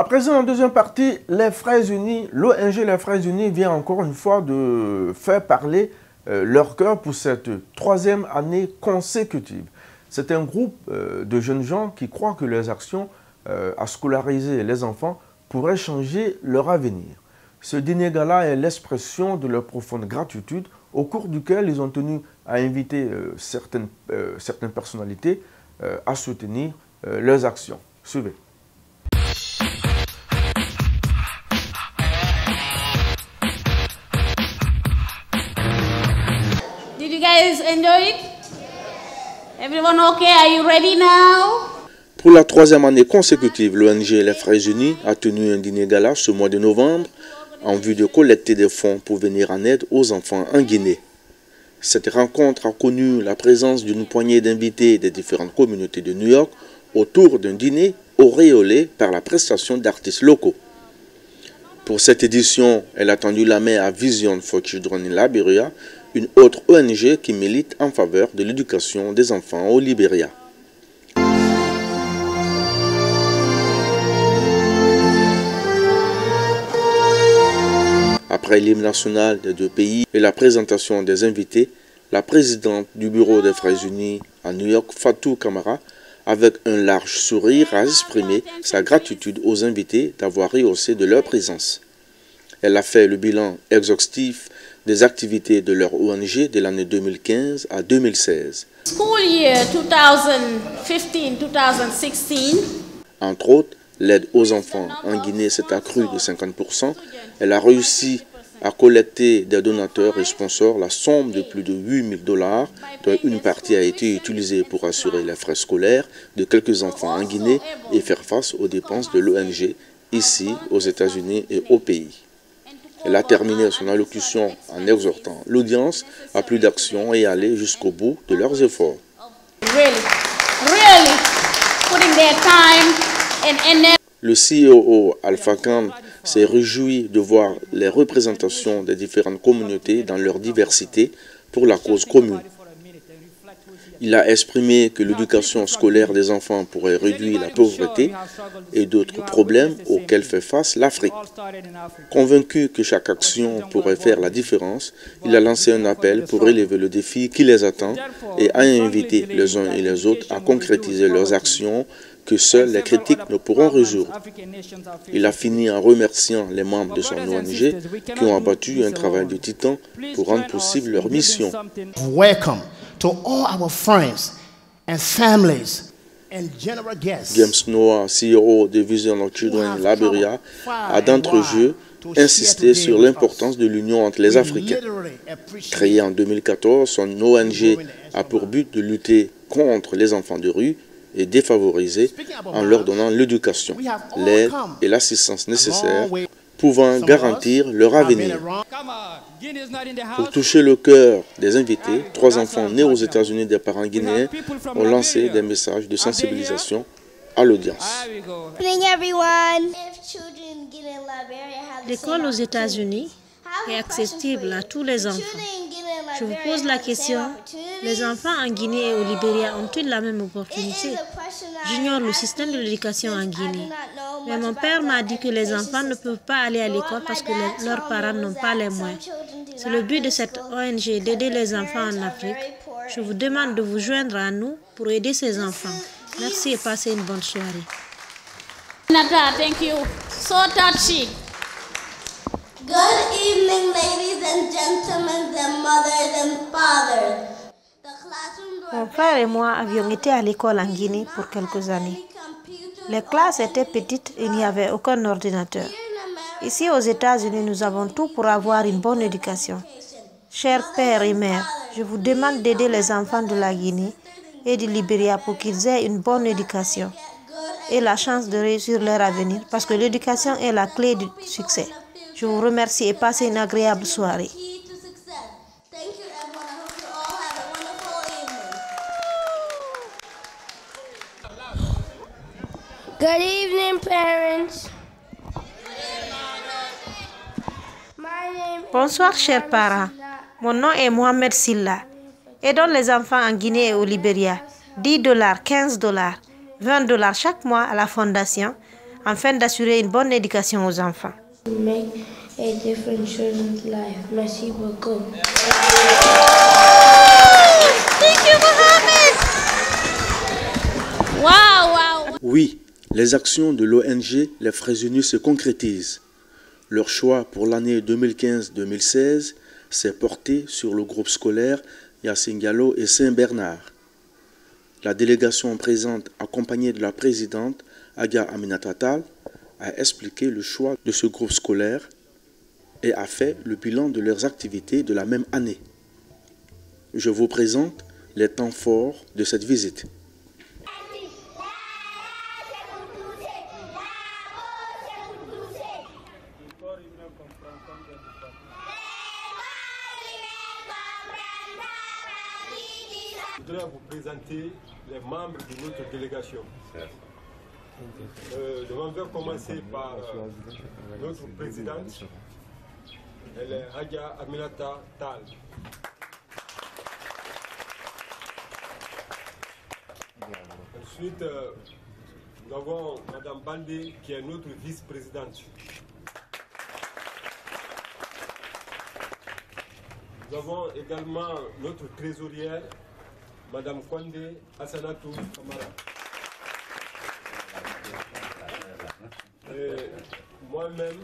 À présent, en deuxième partie, les Frères Unis, l'ONG Les Frères Unis vient encore une fois de faire parler leur cœur pour cette troisième année consécutive. C'est un groupe de jeunes gens qui croient que leurs actions à scolariser les enfants pourraient changer leur avenir. Ce dîner-gala est l'expression de leur profonde gratitude, au cours duquel ils ont tenu à inviter certaines personnalités à soutenir leurs actions. Suivez. Did you guys enjoy it? Everyone okay? Are you ready now? Pour la troisième année consécutive, l'ONG Les Frères Unis a tenu un dîner-gala ce mois de novembre en vue de collecter des fonds pour venir en aide aux enfants en Guinée. Cette rencontre a connu la présence d'une poignée d'invités des différentes communautés de New York autour d'un dîner auréolé par la prestation d'artistes locaux. Pour cette édition, elle a tendu la main à Vision for Children in Liberia, une autre ONG qui milite en faveur de l'éducation des enfants au Libéria. Après l'hymne national des deux pays et la présentation des invités, la présidente du bureau des Frères Unis à New York, Fatou Camara, avec un large sourire, a exprimé sa gratitude aux invités d'avoir rehaussé de leur présence. Elle a fait le bilan exhaustif des activités de leur ONG de l'année 2015 à 2016. School year 2015-2016. Entre autres, l'aide aux enfants en Guinée s'est accrue de 50%. Elle a réussi à collecter des donateurs et sponsors la somme de plus de 8 000 $, dont une partie a été utilisée pour assurer les frais scolaires de quelques enfants en Guinée et faire face aux dépenses de l'ONG ici aux États-Unis et au pays. Elle a terminé son allocution en exhortant l'audience à plus d'action et à aller jusqu'au bout de leurs efforts. Le CEO Alpha Khan s'est réjoui de voir les représentations des différentes communautés dans leur diversité pour la cause commune. Il a exprimé que l'éducation scolaire des enfants pourrait réduire la pauvreté et d'autres problèmes auxquels fait face l'Afrique. Convaincu que chaque action pourrait faire la différence, il a lancé un appel pour relever le défi qui les attend et a invité les uns et les autres à concrétiser leurs actions que seuls les critiques ne pourront résoudre. Il a fini en remerciant les membres de son ONG qui ont abattu un travail de titan pour rendre possible leur mission. Welcome to all our friends and families and general guests. James Noah, CEO de Vision for Children in Liberia, a d'entre-jeu insisté sur l'importance de l'union entre les Africains. Créé en 2014, son ONG a pour but de lutter contre les enfants de rue et défavorisés en leur donnant l'éducation, l'aide et l'assistance nécessaires pouvant garantir leur avenir. Pour toucher le cœur des invités, 3 enfants nés aux États-Unis des parents guinéens ont lancé des messages de sensibilisation à l'audience. L'école aux États-Unis est accessible à tous les enfants. Je vous pose la question, les enfants en Guinée et au Libéria ont-ils la même opportunité? J'ignore le système de l'éducation en Guinée. Mais mon père m'a dit que les enfants ne peuvent pas aller à l'école parce que leurs parents n'ont pas les moyens. C'est le but de cette ONG d'aider les enfants en Afrique. Je vous demande de vous joindre à nous pour aider ces enfants. Merci et passez une bonne soirée. Nata, thank you. So touchy. Good evening, ladies and gentlemen, and mothers and fathers. Mon frère et moi avions été à l'école en Guinée pour quelques années. Les classes étaient petites et il n'y avait aucun ordinateur. Ici aux États-Unis, nous avons tout pour avoir une bonne éducation. Chers pères et mères, je vous demande d'aider les enfants de la Guinée et du Libéria pour qu'ils aient une bonne éducation et la chance de réussir leur avenir parce que l'éducation est la clé du succès. Je vous remercie et passez une agréable soirée. Good evening, parents. Bonsoir, chers parents. Mon nom est Mohamed Silla. Aidons les enfants en Guinée et au Libéria. $10, $15, $20 chaque mois à la fondation afin d'assurer une bonne éducation aux enfants. Make a different children's life. Merci beaucoup. Thank you, Mohamed. Wow, wow. Oui, les actions de l'ONG Les Frères Unis se concrétisent. Leur choix pour l'année 2015-2016 s'est porté sur le groupe scolaire Yacine Diallo et Saint-Bernard. La délégation présente, accompagnée de la présidente Aga Aminata Tall, a expliqué le choix de ce groupe scolaire et a fait le bilan de leurs activités de la même année. Je vous présente les temps forts de cette visite. Je voudrais vous présenter les membres de notre délégation. Je vais commencer par notre présidente, elle est Aga Aminata Tall. Ensuite, nous avons Madame Bandé qui est notre vice-présidente. Nous avons également notre trésorière, Madame Kwande Assanatou Kamara. Et moi-même,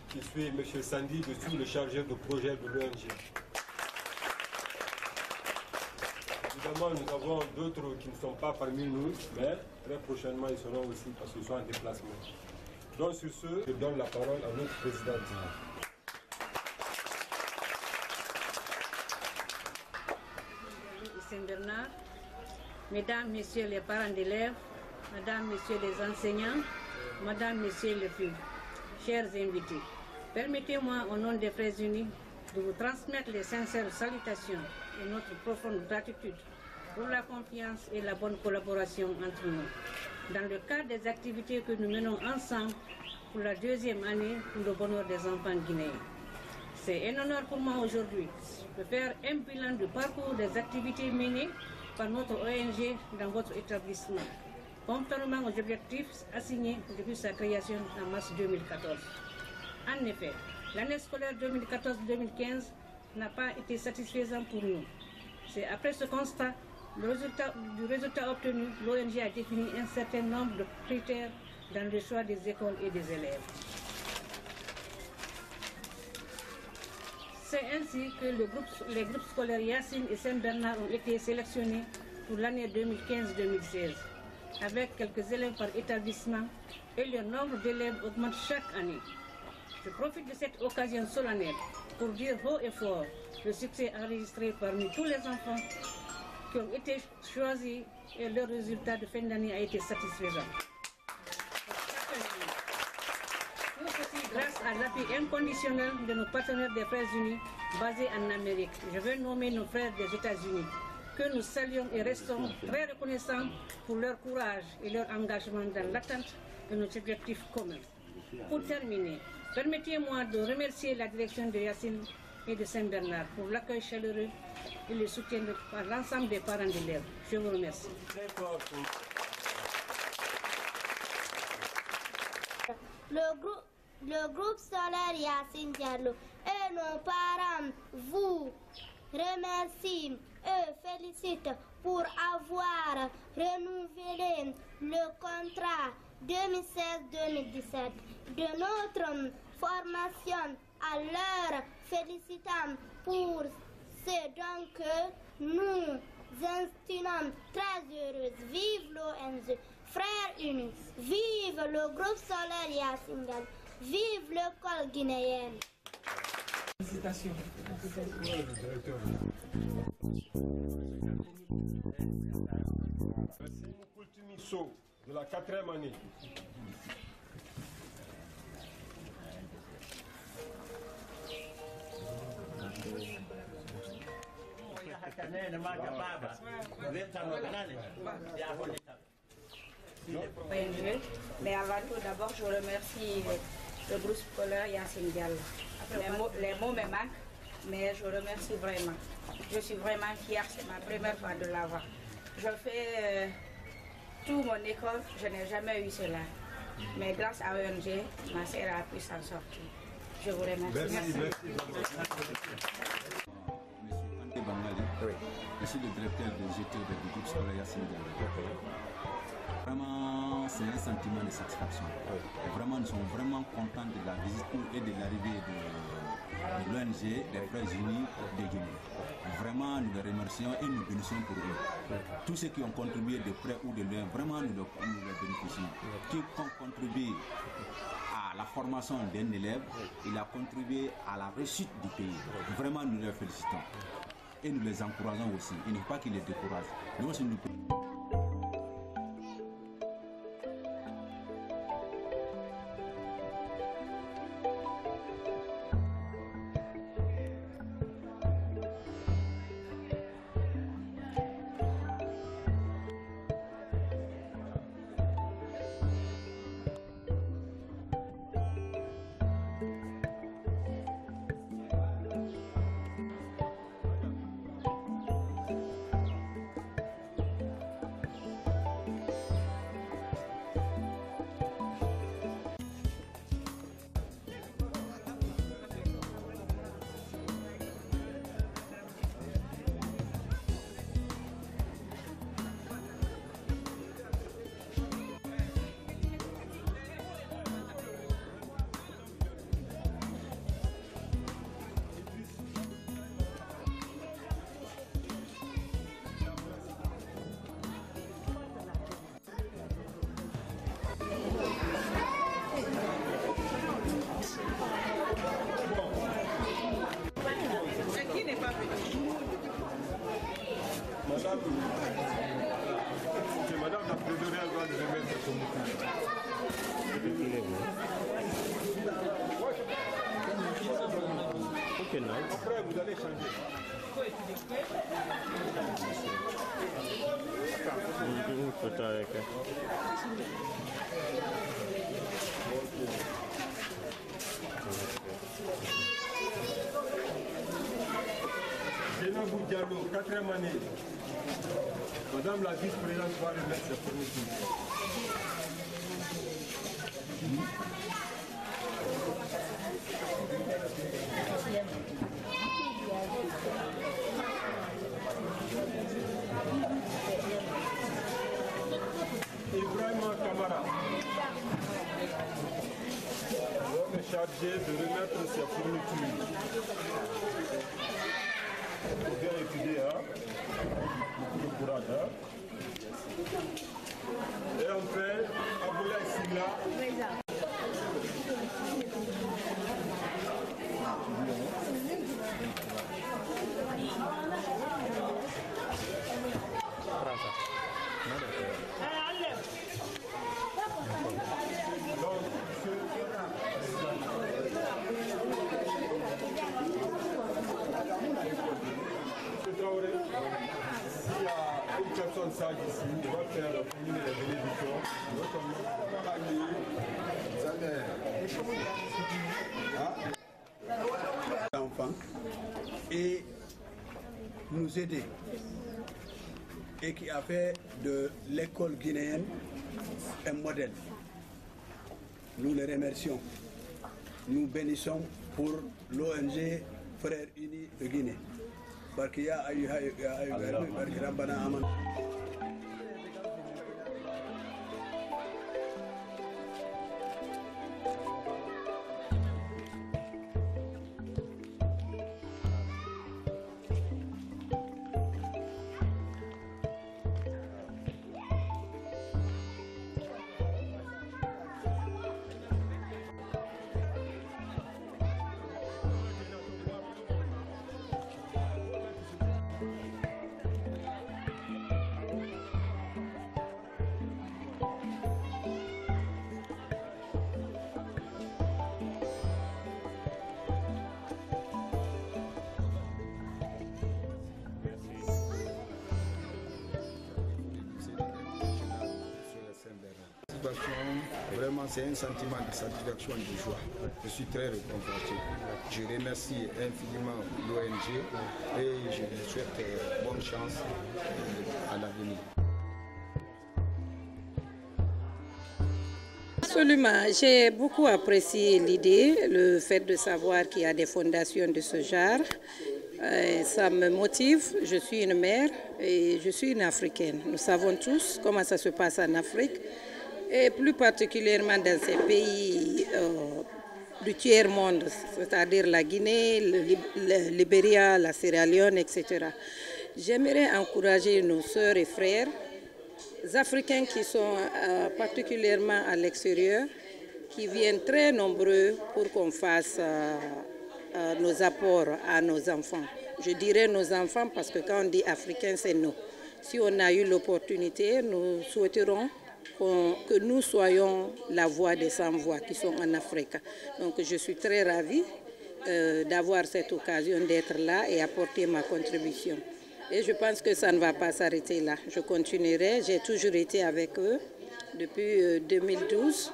qui suis M. Sandy, je suis le chargé de projet de l'ONG. Évidemment, nous avons d'autres qui ne sont pas parmi nous, mais très prochainement, ils seront aussi parce qu'ils sont en déplacement. Donc, sur ce, je donne la parole à notre présidente. Saint-Bernard, mesdames, messieurs les parents d'élèves, mesdames, messieurs les enseignants, mesdames, messieurs les filles, chers invités, permettez-moi au nom des Frères Unis de vous transmettre les sincères salutations et notre profonde gratitude pour la confiance et la bonne collaboration entre nous, dans le cadre des activités que nous menons ensemble pour la deuxième année pour le bonheur des enfants guinéens. C'est un honneur pour moi aujourd'hui de faire un bilan du parcours des activités menées par notre ONG dans votre établissement, conformément aux objectifs assignés depuis sa création en mars 2014. En effet, l'année scolaire 2014-2015 n'a pas été satisfaisante pour nous. C'est après ce constat, du résultat obtenu, l'ONG a défini un certain nombre de critères dans le choix des écoles et des élèves. C'est ainsi que les groupes scolaires Yacine et Saint-Bernard ont été sélectionnés pour l'année 2015-2016, avec quelques élèves par établissement, et le nombre d'élèves augmente chaque année. Je profite de cette occasion solennelle pour dire haut et fort le succès enregistré parmi tous les enfants qui ont été choisis et leur résultat de fin d'année a été satisfaisant. Tout ceci grâce à l'appui inconditionnel de nos partenaires des Frères Unis basés en Amérique. Je veux nommer nos frères des États-Unis, que nous saluons et restons très reconnaissants pour leur courage et leur engagement dans l'atteinte de nos objectifs communs. Pour terminer, permettez-moi de remercier la direction de Yacine et de Saint-Bernard pour l'accueil chaleureux et le soutien par l'ensemble des parents d'élèves. Je vous remercie. Le groupe scolaire Yacine Diallo et nos parents vous remercient et félicitent pour avoir renouvelé le contrat 2016-2017 de notre formation. À leur félicitant pour ce don que nous estimons très heureuses. Vive l'ONG Frères Unis, vive le groupe scolaire Yacine Diallo, vive l'école guinéenne. Félicitations. Merci Moukoultimisso de la 4e année. Mais avant tout, d'abord, je remercie le groupe scolaire Yacine Diallo. Les mots me manquent, mais je remercie vraiment. Je suis vraiment fière, c'est ma première fois de l'avoir. Je fais toute mon école, je n'ai jamais eu cela. Mais grâce à ONG, ma sœur a pu s'en sortir. Je vous remercie. Merci. Monsieur Bangali, je suis le directeur de GT du groupe scolaire Sénégal. Vraiment, c'est un sentiment de satisfaction. Vraiment, nous sommes vraiment contents de la visite et de l'arrivée de l'ONG des Frères Unis de Guinée. Vraiment, nous les remercions et nous bénissons pour eux. Tous ceux qui ont contribué de près ou de loin, vraiment, nous les bénéficions. Qui ont contribué à la formation d'un élève, il a contribué à la réussite du pays. Vraiment, nous les félicitons. Et nous les encourageons aussi. Il ne faut pas qu'ils les découragent. Nous aussi, nous... Madame la trésorière doit nous remettre son Après, vous allez changer. Une photo avec elle. Génabou Diallo, 4e année. Madame la vice-présidente va remettre ses fournitures. Ibrahim Kamara. L'homme est chargé de remettre ses fournitures. Il faut bien étudier, hein? Beaucoup de courage, hein? Et enfin, Aboula Silla. S'il y a une personne sage ici, on va faire une des bénédictions. Enfants et nous aider et qui a fait de l'école guinéenne un modèle. Nous les remercions. Nous bénissons pour l'ONG Frères Unis de Guinée. Vraiment, c'est un sentiment de satisfaction et de joie. Je suis très réconforté. Je remercie infiniment l'ONG et je lui souhaite bonne chance à l'avenir. Absolument. J'ai beaucoup apprécié l'idée, le fait de savoir qu'il y a des fondations de ce genre. Ça me motive. Je suis une mère et je suis une Africaine. Nous savons tous comment ça se passe en Afrique et plus particulièrement dans ces pays du tiers-monde, c'est-à-dire la Guinée, le Libéria, la Sierra Leone, etc. J'aimerais encourager nos sœurs et frères africains qui sont particulièrement à l'extérieur, qui viennent très nombreux pour qu'on fasse nos apports à nos enfants. Je dirais nos enfants parce que quand on dit africains, c'est nous. Si on a eu l'opportunité, nous souhaiterons que nous soyons la voix des sans-voix qui sont en Afrique. Donc je suis très ravie d'avoir cette occasion d'être là et apporter ma contribution. Et je pense que ça ne va pas s'arrêter là. Je continuerai. J'ai toujours été avec eux depuis 2012.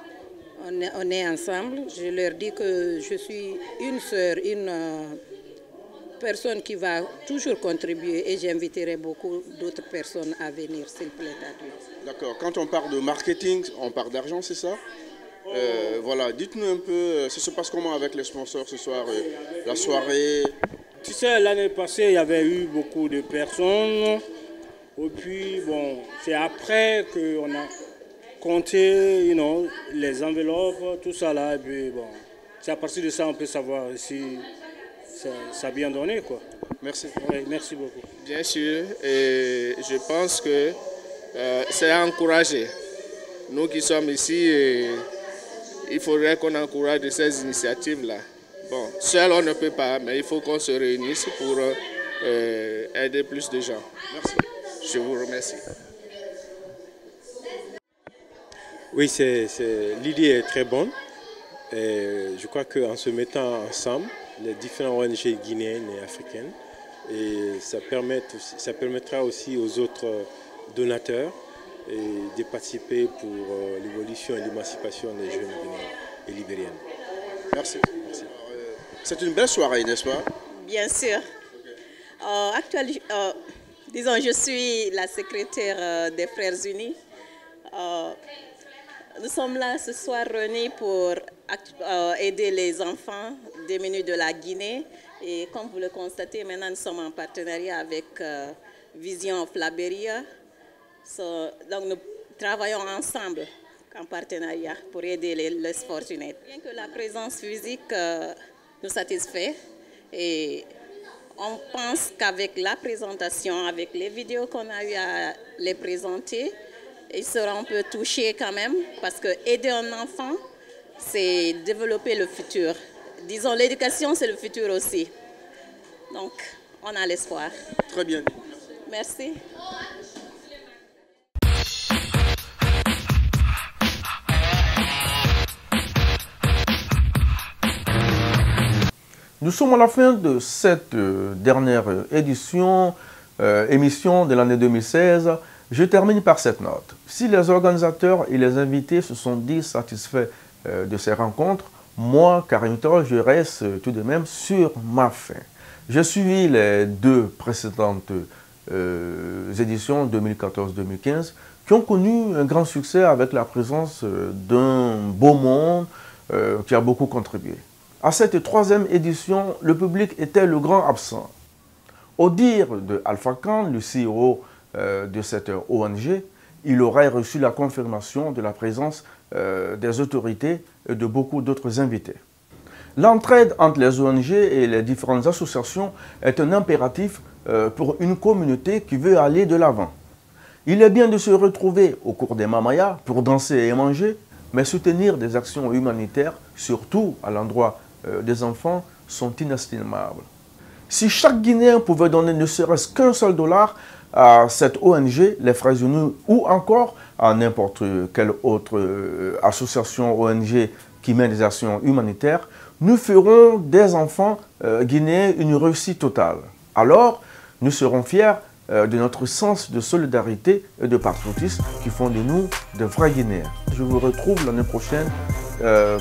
On est ensemble. Je leur dis que je suis une sœur, une personne qui va toujours contribuer et j'inviterai beaucoup d'autres personnes à venir, s'il plaît à Dieu. D'accord. Quand on parle de marketing, on parle d'argent, c'est ça? Voilà. Dites-nous un peu, ça se passe comment avec les sponsors ce soir, la soirée? Tu sais, l'année passée, il y avait eu beaucoup de personnes. Et puis, bon, c'est après qu'on a compté les enveloppes, tout ça là. Et puis, bon, c'est à partir de ça qu'on peut savoir si ça a bien donné, quoi. Merci. Oui, merci beaucoup. Bien sûr, et je pense que c'est à encourager. Nous qui sommes ici, il faudrait qu'on encourage ces initiatives-là. Bon, seul on ne peut pas, mais il faut qu'on se réunisse pour aider plus de gens. Merci. Je vous remercie. Oui, l'idée est très bonne. Et je crois qu'en se mettant ensemble, les différents ONG guinéennes et africaines, et ça permettra aussi aux autres donateurs de participer pour l'évolution et l'émancipation des jeunes guinéens et libériennes. Merci. Merci. C'est une belle soirée, n'est-ce pas? Bien sûr. Actuellement, disons, je suis la secrétaire des Frères Unis. Nous sommes là ce soir réunis pour aider les enfants démunis de la Guinée. Et comme vous le constatez, maintenant nous sommes en partenariat avec Vision of Liberia. Donc nous travaillons ensemble en partenariat pour aider les less fortunés. Bien que la présence physique nous satisfait et on pense qu'avec la présentation, avec les vidéos qu'on a eu à les présenter, ils seront un peu touchés quand même parce que aider un enfant, c'est développer le futur. Disons, l'éducation, c'est le futur aussi. Donc, on a l'espoir. Très bien. Merci. Nous sommes à la fin de cette dernière émission de l'année 2016. Je termine par cette note. Si les organisateurs et les invités se sont dit satisfaits de ces rencontres, moi, Karim Tol, je reste tout de même sur ma faim. J'ai suivi les deux précédentes éditions 2014-2015 qui ont connu un grand succès avec la présence d'un beau monde qui a beaucoup contribué. À cette troisième édition, le public était le grand absent. Au dire de Alpha Khan, le CEO de cette ONG, il aurait reçu la confirmation de la présence des autorités et de beaucoup d'autres invités. L'entraide entre les ONG et les différentes associations est un impératif pour une communauté qui veut aller de l'avant. Il est bien de se retrouver au cours des Mamaya pour danser et manger, mais soutenir des actions humanitaires, surtout à l'endroit des enfants, sont inestimables. Si chaque Guinéen pouvait donner ne serait-ce qu'un seul dollar à cette ONG, les Frères Unis, ou encore à n'importe quelle autre association ONG qui mène des actions humanitaires, nous ferons des enfants guinéens une réussite totale. Alors, nous serons fiers de notre sens de solidarité et de patriotisme qui font de nous de vrais Guinéens. Je vous retrouve l'année prochaine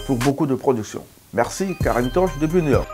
pour beaucoup de productions. Merci, Karim Torch depuis New York.